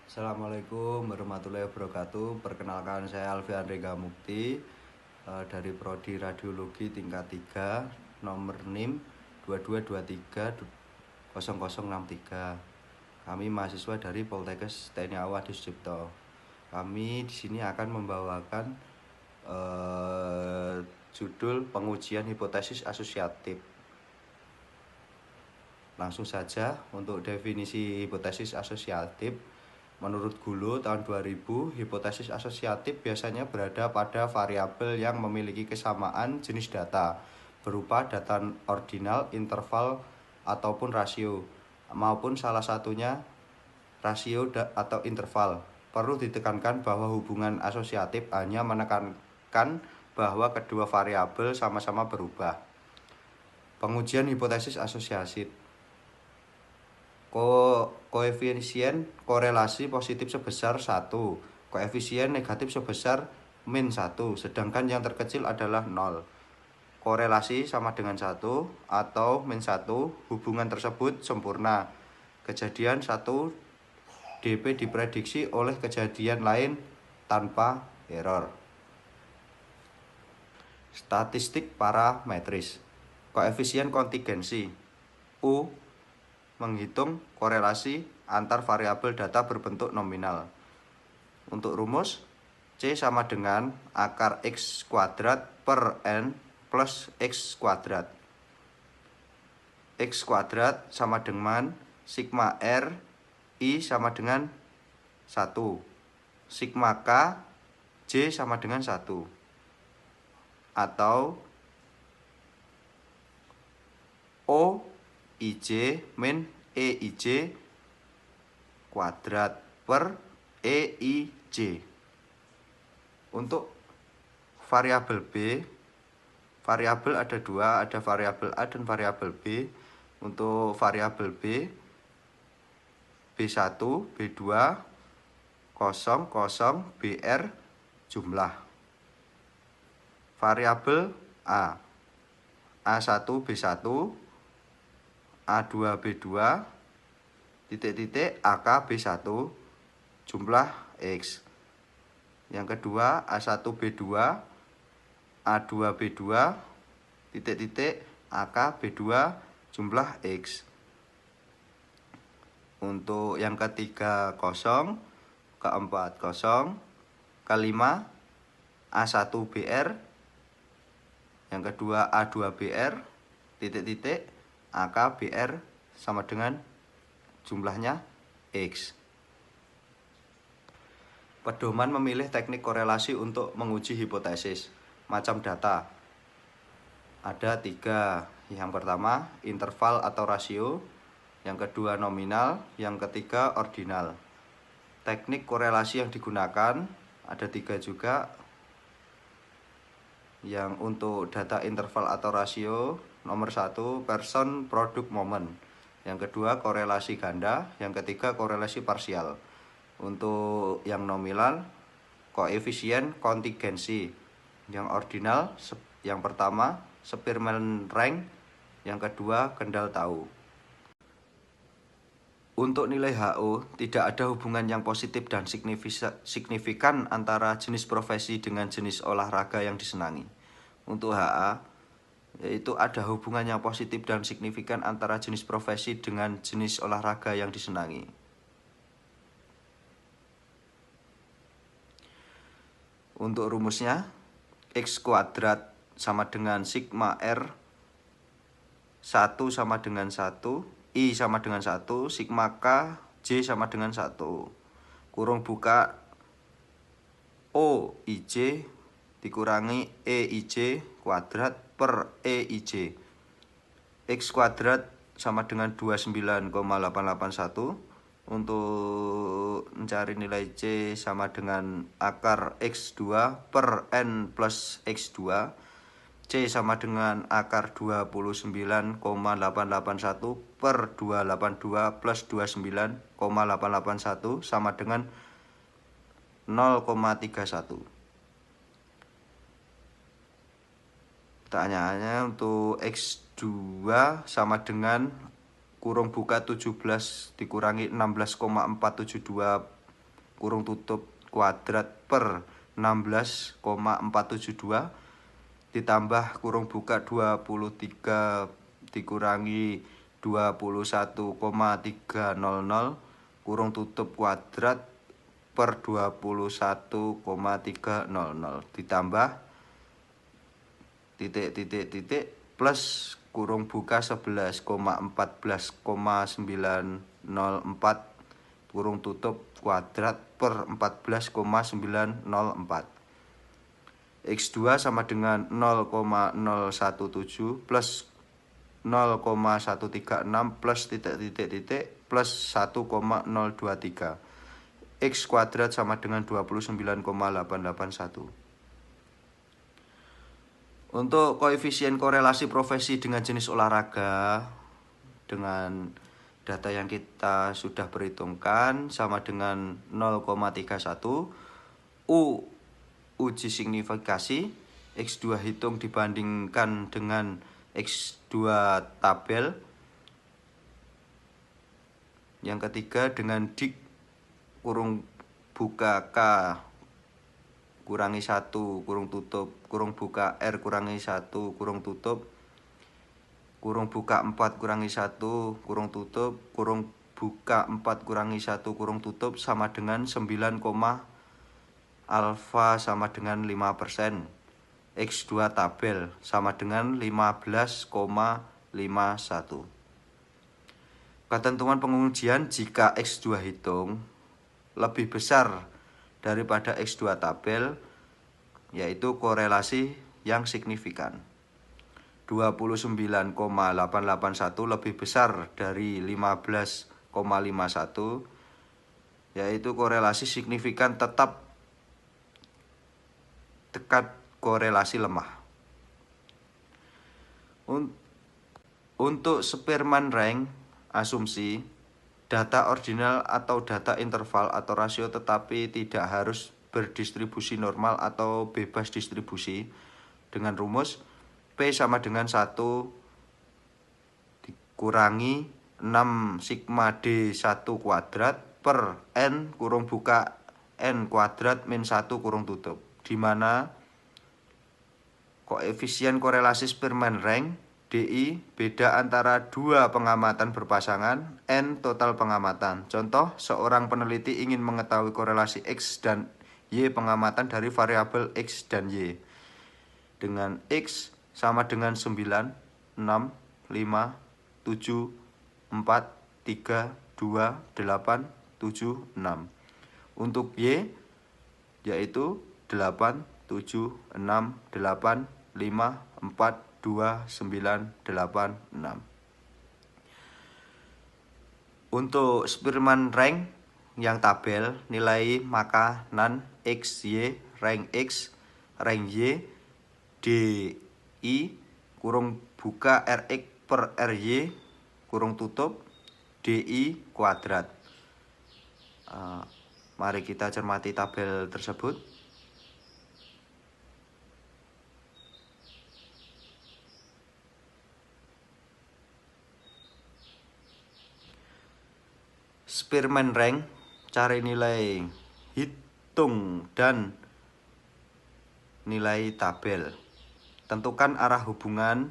Assalamualaikum warahmatullahi wabarakatuh. Perkenalkan, saya Alfian Rega Mukti dari Prodi Radiologi tingkat 3, nomor NIM 22230063. Kami mahasiswa dari Poltekkes TNI AU Adi Sucipto. Kami di sini akan membawakan judul pengujian hipotesis asosiatif. Langsung saja untuk definisi hipotesis asosiatif. Menurut Gulo tahun 2000, hipotesis asosiatif biasanya berada pada variabel yang memiliki kesamaan jenis data berupa data ordinal, interval, ataupun rasio, maupun salah satunya rasio atau interval. Perlu ditekankan bahwa hubungan asosiatif hanya menekankan bahwa kedua variabel sama-sama berubah. Pengujian hipotesis asosiatif. Koefisien korelasi positif sebesar 1, koefisien negatif sebesar min 1, sedangkan yang terkecil adalah 0. Korelasi sama dengan 1 atau min 1, hubungan tersebut sempurna. Kejadian 1 DP diprediksi oleh kejadian lain tanpa error. Statistik parametris. Koefisien kontingensi U menghitung korelasi antar variabel data berbentuk nominal. Untuk rumus, C sama dengan akar X kuadrat per N plus X kuadrat. X kuadrat sama dengan sigma R I sama dengan 1. Sigma K J sama dengan 1. Atau O IJ min EIJ kuadrat per EIJ. Untuk variabel B, variabel ada dua, ada variabel A dan variabel B. Untuk variabel B, B1, B2, 0, 0, BR jumlah. Variabel A, A1, B1, A2, B2, titik-titik AK, B1, jumlah X. Yang kedua, A1, B2, A2, B2, titik-titik AK, B2, jumlah X. Untuk yang ketiga 0, keempat 0, kelima A1 BR, yang kedua A2 BR, titik-titik AK BR sama dengan jumlahnya X. Pedoman memilih teknik korelasi untuk menguji hipotesis. Macam data ada 3. Yang pertama interval atau rasio, yang kedua nominal, yang ketiga ordinal. Teknik korelasi yang digunakan ada 3 juga. Yang untuk data interval atau rasio, nomor 1 person product moment, yang kedua korelasi ganda, yang ketiga korelasi parsial. Untuk yang nominal, koefisien kontingensi. Yang ordinal, yang pertama Spearman rank, yang kedua Kendall tahu. Untuk nilai HO, tidak ada hubungan yang positif dan signifikan antara jenis profesi dengan jenis olahraga yang disenangi. Untuk HA, yaitu ada hubungan yang positif dan signifikan antara jenis profesi dengan jenis olahraga yang disenangi. Untuk rumusnya, X kuadrat sama dengan sigma R 1 sama dengan 1, I sama dengan 1, sigma K J sama dengan 1. Kurung buka O IJ dikurangi EIJ kuadrat per EIJ. X kuadrat sama dengan 29,881. Untuk mencari nilai C sama dengan akar X2 per N plus X2. C sama dengan akar 29,881 per 282 plus 29,881 sama dengan 0,31. Pertanyaannya untuk X2 sama dengan kurung buka 17 dikurangi 16,472 kurung tutup kuadrat per 16,472 ditambah kurung buka 23 dikurangi 21,300 kurung tutup kuadrat per 21,300 ditambah titik plus kurung buka 11,14,904 kurung tutup kuadrat per 14,904. X2 sama dengan 0,017 plus 0,136 plus titik plus 1,023. X kuadrat sama dengan 29,881. Untuk koefisien korelasi profesi dengan jenis olahraga dengan data yang kita sudah perhitungkan sama dengan 0,31. Uji signifikasi X2 hitung dibandingkan dengan X2 tabel. Yang ketiga dengan dik kurung buka K kurangi 1 kurung tutup kurung buka R kurangi 1 kurung tutup kurung buka 4 kurangi 1 kurung tutup kurung buka 4 kurangi 1 kurung tutup sama dengan 9, alfa sama dengan 5%. X2 tabel sama dengan 15,51. Ketentuan pengujian jika X2 hitung lebih besar daripada X2 tabel, yaitu korelasi yang signifikan. 29,881 lebih besar dari 15,51, yaitu korelasi signifikan tetap dekat korelasi lemah. Untuk Spearman rank asumsi data ordinal atau data interval atau rasio tetapi tidak harus berdistribusi normal atau bebas distribusi dengan rumus P sama dengan 1 dikurangi 6 sigma D1 kuadrat per N kurung buka N kuadrat min 1 kurung tutup, di mana koefisien korelasi Spearman rank DI beda antara dua pengamatan berpasangan, N total pengamatan. Contoh, seorang peneliti ingin mengetahui korelasi X dan Y pengamatan dari variabel X dan Y. Dengan X sama dengan 9, 6, 5, 7, 4, 3, 2, 8, 7, 6. Untuk Y yaitu 8, 7, 6, 8, 5, 4, 2, 9, 8, 6. Untuk Spearman rank yang tabel nilai makanan X, Y, rank X, rank Y, DI, kurung buka RX per RY, kurung tutup, DI kuadrat. Mari kita cermati tabel tersebut. Spearman rank, cari nilai hitung dan nilai tabel. Tentukan arah hubungan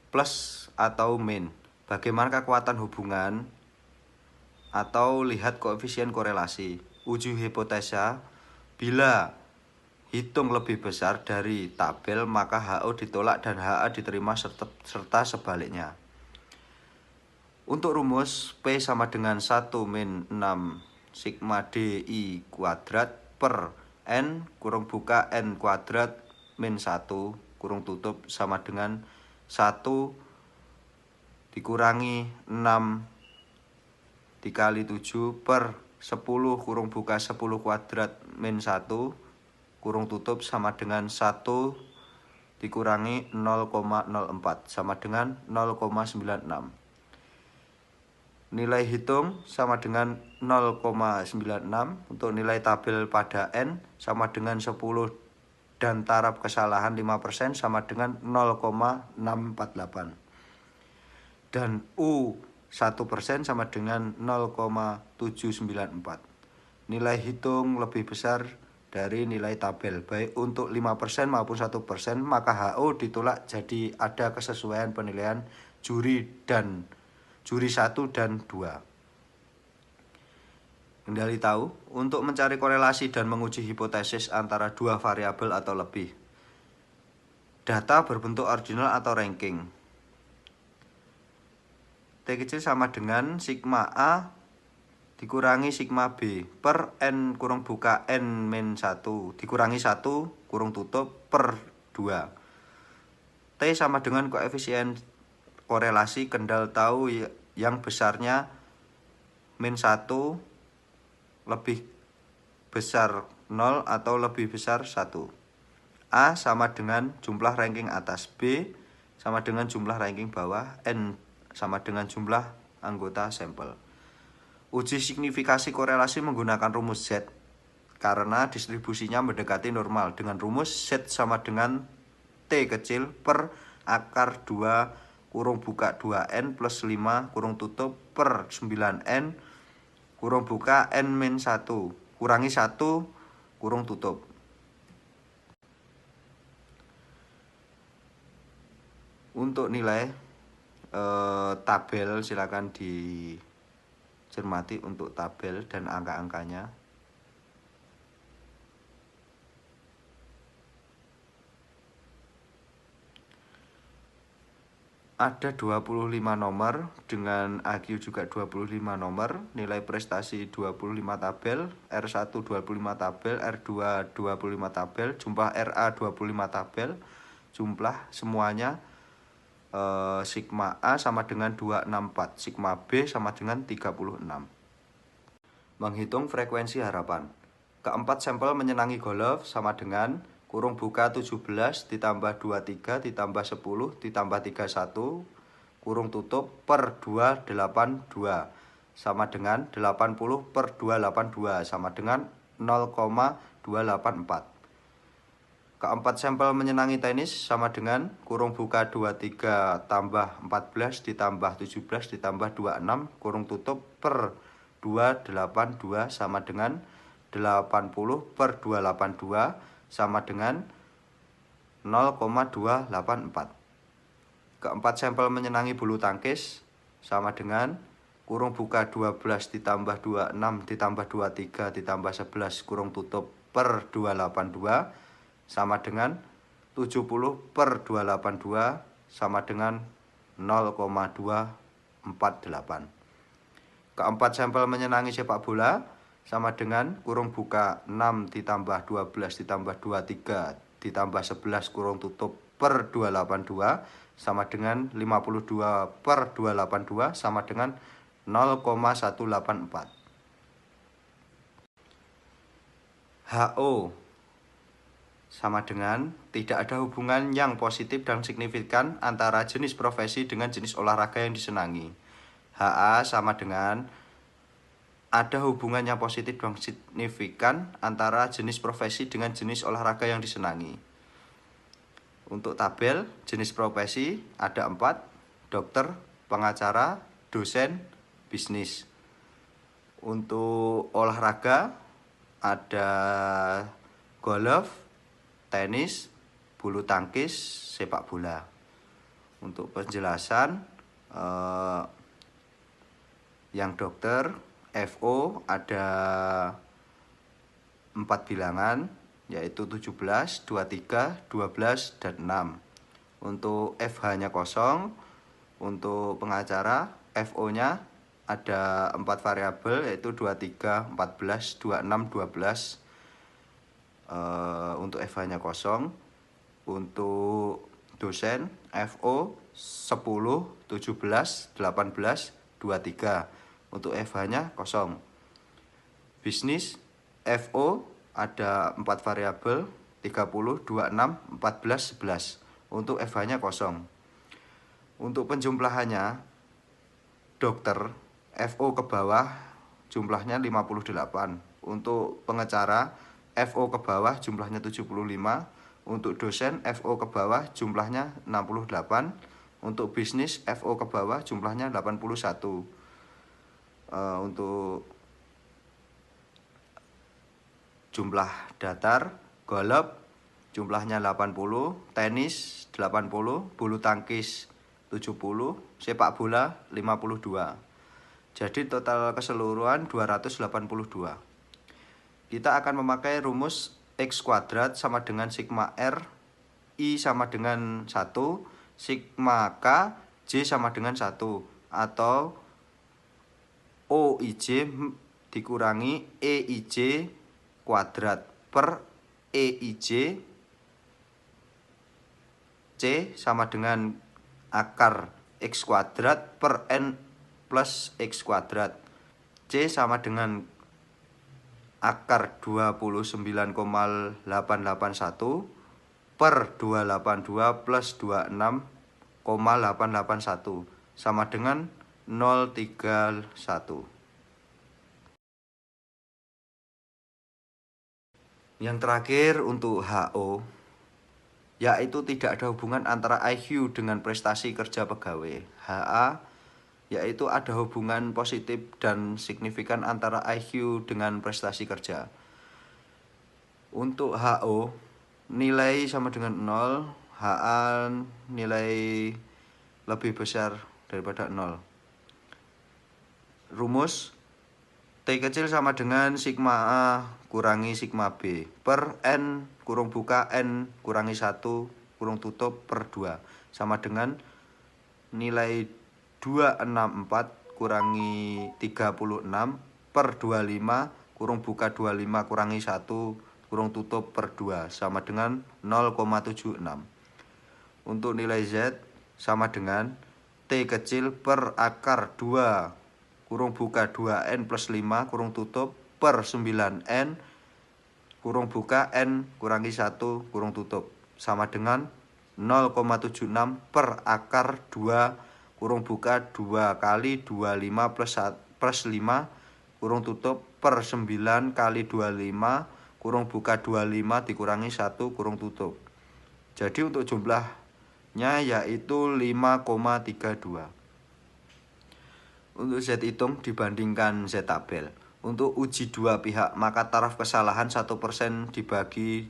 plus atau min. Bagaimana kekuatan hubungan atau lihat koefisien korelasi. Uji hipotesa, bila hitung lebih besar dari tabel maka HO ditolak dan HA diterima serta sebaliknya. Untuk rumus P sama dengan 1 min 6 sigma DI kuadrat per N kurung buka N kuadrat min 1 kurung tutup sama dengan 1 dikurangi 6 dikali 7 per 10 kurung buka 10 kuadrat min 1 kurung tutup sama dengan 1 dikurangi 0,04 sama dengan 0,96. Nilai hitung sama dengan 0,96. Untuk nilai tabel pada N sama dengan 10 dan taraf kesalahan 5% sama dengan 0,648. Dan U 1% sama dengan 0,794. nilai hitung lebih besar dari nilai tabel, baik untuk 5% maupun 1%, maka HO ditolak jadi ada kesesuaian penilaian juri 1 dan 2. Kendali tahu untuk mencari korelasi dan menguji hipotesis antara dua variabel atau lebih. Data berbentuk ordinal atau ranking. T kecil sama dengan sigma A dikurangi sigma B per N kurung buka N min 1 dikurangi 1 kurung tutup per 2. T sama dengan koefisien korelasi kendal tahu yang besarnya min 1 lebih besar 0 atau lebih besar 1. A sama dengan jumlah ranking atas, B sama dengan jumlah ranking bawah, N sama dengan jumlah anggota sampel. Uji signifikasi korelasi menggunakan rumus Z karena distribusinya mendekati normal dengan rumus Z sama dengan T kecil per akar 2 kurung buka 2N plus 5 kurung tutup per 9N kurung buka N min 1 kurangi 1 kurung tutup. Untuk nilai tabel silakan dicermati untuk tabel dan angka-angkanya. Ada 25 nomor dengan AQ juga 25 nomor, nilai prestasi 25 tabel, R1 25 tabel, R2 25 tabel, jumlah RA 25 tabel, jumlah semuanya sigma A sama dengan 264, sigma B sama dengan 36. Menghitung frekuensi harapan. Keempat sampel menyenangi golf sama dengan kurung buka 17 ditambah 23 ditambah 10 ditambah 31 kurung tutup per 282 sama dengan 80 per 282 sama dengan 0,284. Keempat sampel menyenangi tenis sama dengan kurung buka 23 tambah 14 ditambah 17 ditambah 26 kurung tutup per 282 sama dengan 80 per 282 sama dengan 0,284. Keempat sampel menyenangi bulu tangkis sama dengan kurung buka 12 ditambah 26 ditambah 23 ditambah 11 kurung tutup per 282 sama dengan 70 per 282 sama dengan 0,248. Keempat sampel menyenangi sepak bola sama dengan kurung buka 6 ditambah 12 ditambah 23 ditambah 11 kurung tutup per 282 sama dengan 52 per 282 sama dengan 0,184. HO sama dengan tidak ada hubungan yang positif dan signifikan antara jenis profesi dengan jenis olahraga yang disenangi. HA sama dengan ada hubungan yang positif dan signifikan antara jenis profesi dengan jenis olahraga yang disenangi. Untuk tabel jenis profesi ada 4, dokter, pengacara, dosen, bisnis. Untuk olahraga ada golf, tenis, bulu tangkis, sepak bola. Untuk penjelasan yang dokter FO ada 4 bilangan yaitu 17, 23, 12, dan 6. Untuk FH-nya kosong. Untuk pengacara FO-nya ada 4 variabel yaitu 23, 14, 26, 12. Untuk FH-nya kosong. Untuk dosen FO 10, 17, 18, 23. Untuk FH-nya kosong. Bisnis FO ada 4 variabel 30, 26, 14, 11. Untuk FH-nya kosong. Untuk penjumlahannya dokter FO ke bawah jumlahnya 58. Untuk pengacara FO ke bawah jumlahnya 75. Untuk dosen FO ke bawah jumlahnya 68. Untuk bisnis FO ke bawah jumlahnya 81. Untuk jumlah datar, golf jumlahnya 80, tenis 80, bulu tangkis 70, sepak bola 52. Jadi total keseluruhan 282. Kita akan memakai rumus X kuadrat sama dengan sigma R, I sama dengan 1, sigma K, J sama dengan 1, atau OIJ dikurangi EIJ kuadrat per EIJ C sama dengan akar X kuadrat per N plus X kuadrat. C sama dengan akar 29,881 per 282 plus 26,881 sama dengan 031. Yang terakhir untuk HO, yaitu tidak ada hubungan antara IQ dengan prestasi kerja pegawai. HA, yaitu ada hubungan positif dan signifikan antara IQ dengan prestasi kerja. Untuk HO, nilai sama dengan 0, HA nilai lebih besar daripada 0. Rumus T kecil sama dengan sigma A kurangi sigma B per N kurung buka N kurangi 1 kurung tutup per 2 sama dengan nilai 264 kurangi 36 per 25 kurung buka 25 kurangi 1 kurung tutup per 2 sama dengan 0,76. Untuk nilai Z sama dengan T kecil per akar 2 kurung buka 2N plus 5 kurung tutup per 9N kurung buka N kurangi 1 kurung tutup sama dengan 0,76 per akar 2 kurung buka 2 kali 25 plus 5 kurung tutup per 9 kali 25 kurung buka 25 dikurangi 1 kurung tutup. Jadi untuk jumlahnya yaitu 5,32. Untuk Z hitung dibandingkan Z tabel. Untuk uji dua pihak, maka taraf kesalahan 1% dibagi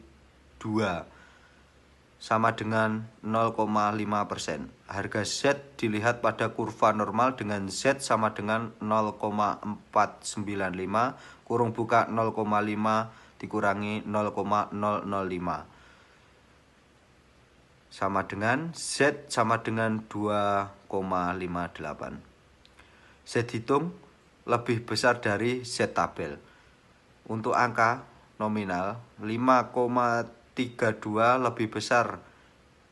2 sama dengan 0,5%. Harga Z dilihat pada kurva normal dengan Z sama dengan 0,495 kurung buka 0,5 dikurangi 0,005 sama dengan Z sama dengan 2,58. Z hitung lebih besar dari Z tabel. Untuk angka nominal 5,32 lebih besar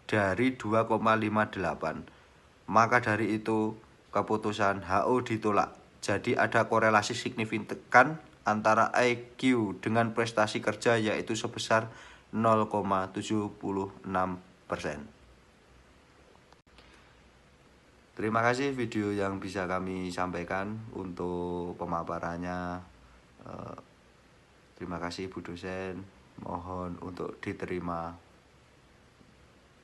dari 2,58. Maka dari itu keputusan HO ditolak. Jadi ada korelasi signifikan antara IQ dengan prestasi kerja yaitu sebesar 0,76%. Terima kasih video yang bisa kami sampaikan untuk pemaparannya. Terima kasih Bu dosen, mohon untuk diterima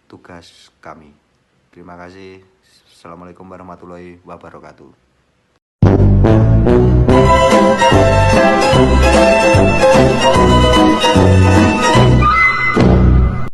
tugas kami. Terima kasih. Assalamualaikum warahmatullahi wabarakatuh.